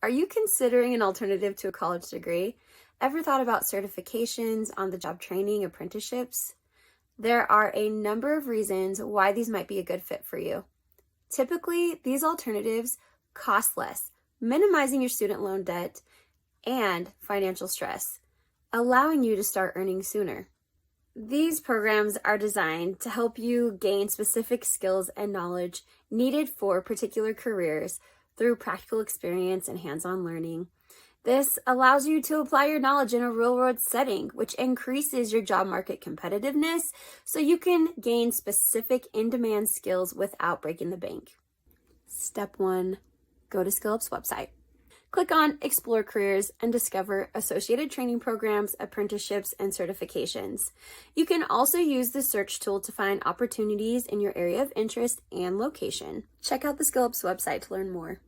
Are you considering an alternative to a college degree? Ever thought about certifications, on-the-job training, apprenticeships? There are a number of reasons why these might be a good fit for you. Typically, these alternatives cost less, minimizing your student loan debt and financial stress, allowing you to start earning sooner. These programs are designed to help you gain specific skills and knowledge needed for particular careers through practical experience and hands-on learning. This allows you to apply your knowledge in a real-world setting, which increases your job market competitiveness so you can gain specific in-demand skills without breaking the bank. Step 1, go to SkillUp's website. Click on Explore Careers and discover associated training programs, apprenticeships, and certifications. You can also use the search tool to find opportunities in your area of interest and location. Check out the SkillUp's website to learn more.